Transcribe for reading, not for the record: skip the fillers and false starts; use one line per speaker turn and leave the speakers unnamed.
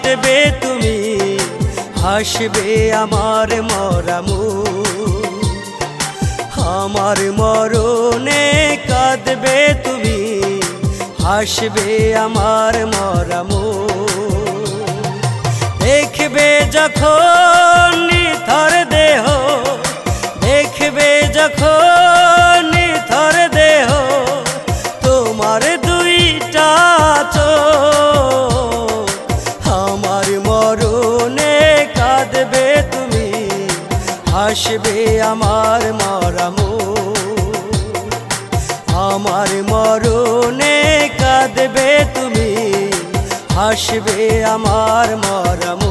কাঁদবে তুমি, হাসবে আমার মরা মুখ। আমার মরণে কাঁদবে তুমি, হাসবে আমার মরা মুখ। দেখবে যখন নিথর দেহ, দেখবে যখন নিথর দেহ, তোমার দুইটা চোখ। আমার মরণে কাঁদবে তুমি, হাসবে আমার মরা মুখ। আমার মরণে কাঁদবে তুমি, হাসবে আমার মরা মুখ।